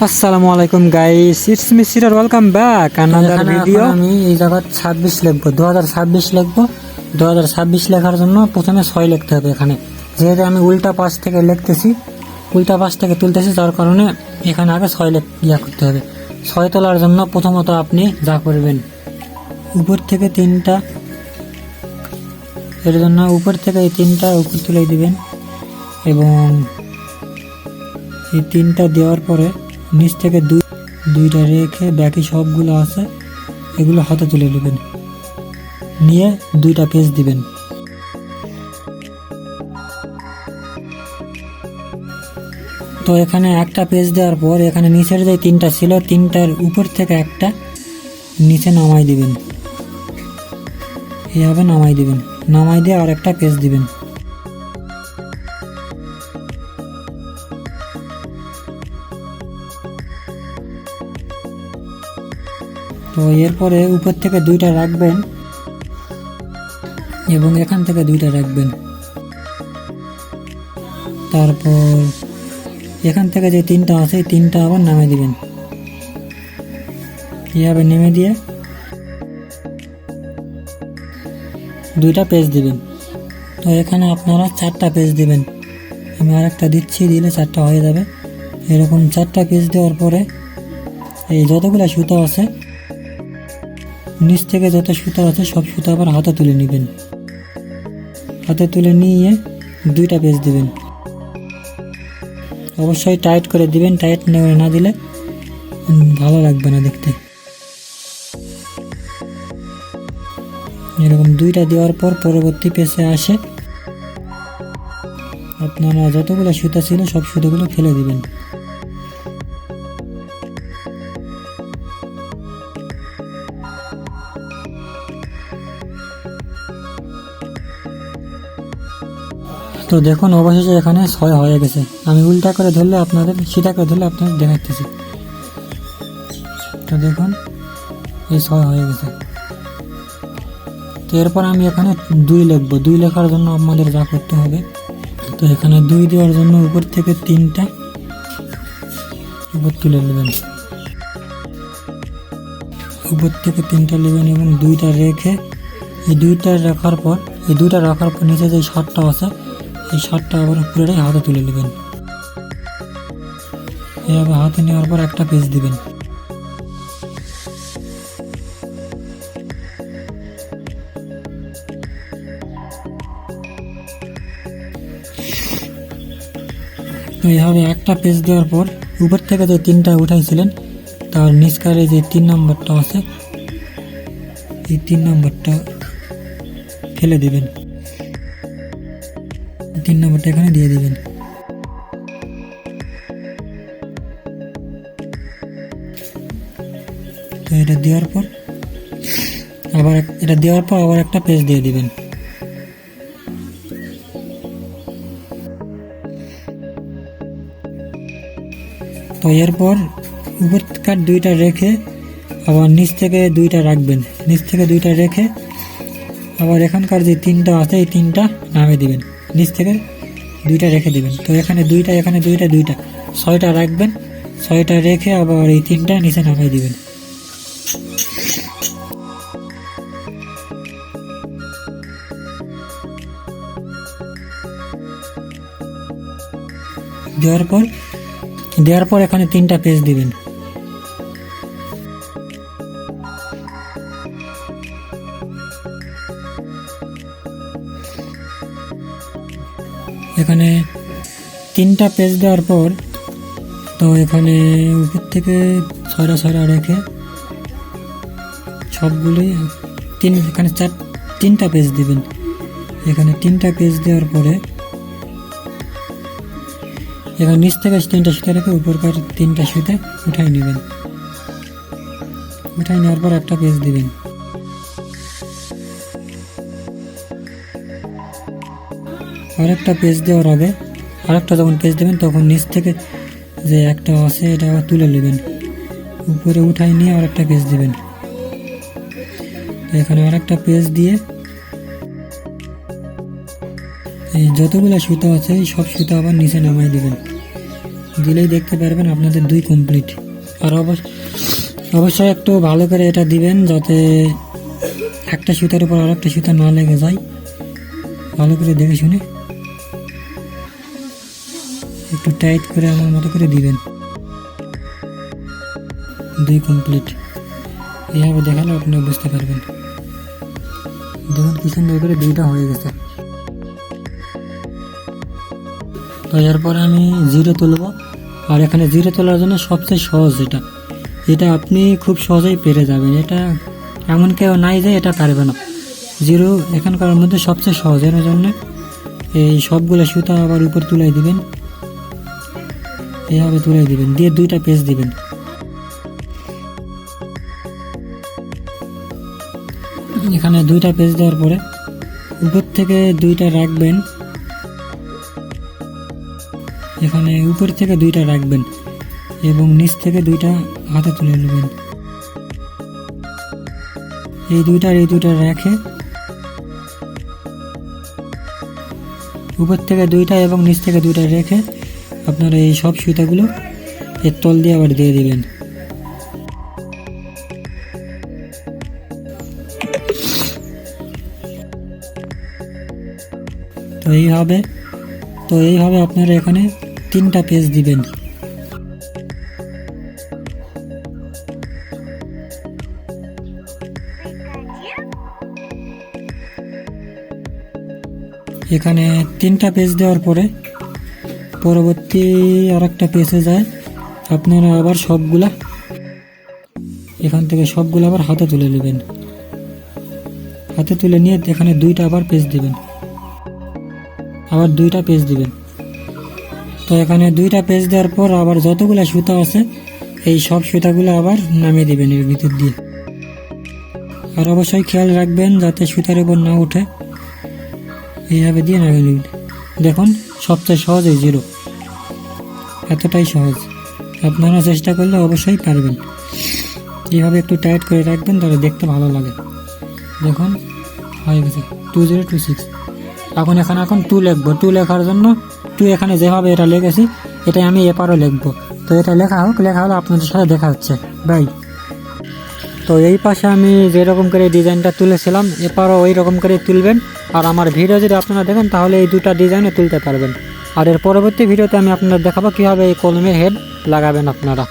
আসসালামু আলাইকুম guys, it's me Sirar, welcome back another video. আমি এই জায়গায় 26 লিখবো, 2026 লিখবো। 2026 লেখার জন্য প্রথমে 6 লিখতে হবে। এখানে যেহেতু আমি উল্টা পাশ থেকে লিখতেছি, উল্টা পাশ থেকে তুলতেছি, যার কারণে এখানে আগে 6 করতে হবে। 6 তোলার জন্য প্রথমত আপনি যা করবেন, উপর থেকে 3টা, এর জন্য উপর থেকে এই 3টা উপর তুলে দিবেন এবং এই 3টা দেওয়ার পরে নিচ থেকে দুইটা রেখে বাকি সবগুলো আছে এগুলো হাতে তুলে নেবেন, নিয়ে 2টা পেজ দিবেন। তো এখানে একটা পেজ দেওয়ার পর এখানে নিচের যে 3টা ছিল, 3টার উপর থেকে একটা নিচে নামাই দিবেন, এইভাবে নামাই দিবেন। নামাই দিয়ে আর একটা পেজ দিবেন। তো এরপরে উপর থেকে 2টা রাখবেন এবং এখান থেকে 2টা রাখবেন। তারপর এখান থেকে যে 3টা আছে 3টা আবার নামিয়ে দিবেন, এইভাবে নেমে দিয়ে 2টা পেজ দিবেন। তো এখানে আপনারা 4টা পেজ দিবেন। আমি আরেকটা দিচ্ছি, দিলে 4টা হয়ে যাবে। এরকম 4টা পেজ দেওয়ার পরে এই যতগুলো সুতো আছে, নিচ থেকে যত সুতো আছে সব সুতো আবার হাতে তুলে নেবেন। হাতে তুলে নিয়ে 2টা পেজ দিবেন। অবশ্যই টাইট করে দিবেন, টাইট না দিলে ভালো লাগবে না দেখতে। এরকম 2টা দেওয়ার পর পরবর্তী পেজে আসে আপনারা যতগুলো সুতো ছিল সব সুতোগুলো ফেলে দিবেন। তো দেখুন অবশেষে এখানে 6 হয়ে গেছে। আমি উল্টা করে ধরলে আপনাদের, সিধা করে ধরলে আপনাদের দেখাচ্ছি। তো দেখুন এই 6 হয়ে গেছে। তো এরপর আমি এখানে 2 লিখবো। 2 লেখার জন্য আমাদের যা করতে হবে, তো এখানে 2 দেওয়ার জন্য উপর থেকে 3টা উপর তুলে নেবেন। উপর থেকে 3টা নেবেন এবং 2টা রেখে এই 2টা রাখার পর নিচে যে 7টা আছে এই 7টা আবার পুরোটাই হাতে তুলে নেবেন। এভাবে হাতে নেওয়ার পর একটা পেজ দিবেন। তো এইভাবে একটা পেজ দেওয়ার পর উপর থেকে যে 3টা উঠাইছিলেন তার নিচকারে যে 3 নম্বরটা আছে এই 3 নম্বরটা ফেলে দিবেন। 3 নম্বরটা এখানে দিয়ে দিবেন। তো এটা দেওয়ার পর আবার একটা পেজ দিয়ে দিবেন। তো এরপর উপরকার 2টা রেখে আবার নিচ থেকে 2টা রাখবেন। নিচ থেকে 2টা রেখে আবার এখানকার যে 3টা আছে এই 3টা নামিয়ে দিবেন, নিচ থেকে 2টা রেখে দিবেন। তো এখানে 2টা, এখানে 2টা, 6টা রাখবেন। 6টা রেখে আবার এই 3টা নিচে নামিয়ে দিবেন। দেওয়ার পর এখানে 3টা পেজ দিবেন। এখানে 3টা পেজ দেওয়ার পর তো এখানে উপর থেকে 6টা রেখে সবগুলোই এখানে 3টা পেজ দিবেন। এখানে 3টা পেজ দেওয়ার পরে এখানে নিচ থেকে 3টা সুতা রেখে উপরকার 3টা সুতা উঠাই নেবেন। উঠাই নেওয়ার পর একটা পেজ দিবেন। আরেকটা পেজ দেওয়ার আগে আরেকটা যখন পেজ দেবেন তখন নিচ থেকে যে একটা আছে এটা তুলে নেবেন, উপরে উঠাই নিয়ে আরেকটা পেজ দিবেন। এখানে আরেকটা পেজ দিয়ে এই যতগুলো সুতা আছে সব সুতা আবার নিচে নামাই দিবেন। দিলেই দেখতে পারবেন আপনাদের 2 কমপ্লিট। আর অবশ্যই একটু ভালো করে এটা দিবেন যাতে একটা সুতার উপর আর একটা সুতা না লেগে যায়। ভালো করে দেখে শুনে একটু টাইট করে আমার মতো করে দিবেন। 2 কমপ্লিট। এইভাবে দেখালে আপনারা বুঝতে পারবেন। দেখুন কি সুন্দর করে 2টা হয়ে গেছে। তো এরপরে আমি জিরো তুলব। আর এখানে জিরো তোলার জন্য সবচেয়ে সহজ এটা আপনি খুব সহজেই পেরে যাবেন। এটা এমন কেউ নাই যে এটা পারবে না। জিরো এখানকার মধ্যে সবচেয়ে সহজ, এর জন্য এই সবগুলো সুতা আবার উপর তুলাই দিবেন। এইভাবে তুলাই দিবেন, দিয়ে 2টা পেজ দিবেন। এখানে 2টা পেজ দেওয়ার পরে উপর থেকে 2টা রাখবেন। এখানে উপর থেকে 2টা রাখবেন এবং নিচ থেকে 2টা হাতে তুলে নেবেন। এই 2টা রেখে উপর থেকে 2টা এবং নিচ থেকে 2টা রেখে আপনারা এই সব সুতাগুলো এর তল দিয়ে আবার দিয়ে দিবেন। তো এইভাবে আপনারা এখানে 3টা পেজ দিবেন। এখানে 3টা পেজ দেওয়ার পরে পরবর্তী আরেকটা পেজে যায় আপনারা আবার এখান থেকে সবগুলা আবার হাতে তুলে নেবেন। হাতে তুলে নিয়ে এখানে 2টা আবার পেজ দিবেন, আবার 2টা পেজ দিবেন। তো এখানে 2টা পেজ দেওয়ার পর আবার যতগুলা সুতা আছে এই সব সুতাগুলো আবার নামিয়ে দিবেন এর ভিতর দিয়ে। আর অবশ্যই খেয়াল রাখবেন যাতে সুতার উপর না ওঠে। এইভাবে দিয়ে নামিয়ে দিবেন। দেখুন সবচেয়ে সহজ এই জিরো, এতটাই সহজ। আপনারা চেষ্টা করলে অবশ্যই পারবেন। এইভাবে একটু টাইট করে রাখবেন, তাহলে দেখতে ভালো লাগে। দেখুন হয়ে গেছে 2026। এখন 2 লিখবো। 2 লেখার জন্য 2 এখানে যেভাবে এটা লিখেছি এটাই আমি এপারও লিখবো। তো এটা লেখা হলে আপনাদের সাথে দেখা হচ্ছে বাই। তো এই পাশে আমি যেরকম করে ডিজাইনটা তুলেছিলাম এপারও ওই রকম করে তুলবেন। আর আমার ভিডিও যদি আপনারা দেখেন তাহলে এই 2টা ডিজাইনও তুলতে পারবেন। আর এর পরবর্তী ভিডিওতে আমি আপনাদের দেখাবো কীভাবে এই কলমের হেড লাগাবেন আপনারা।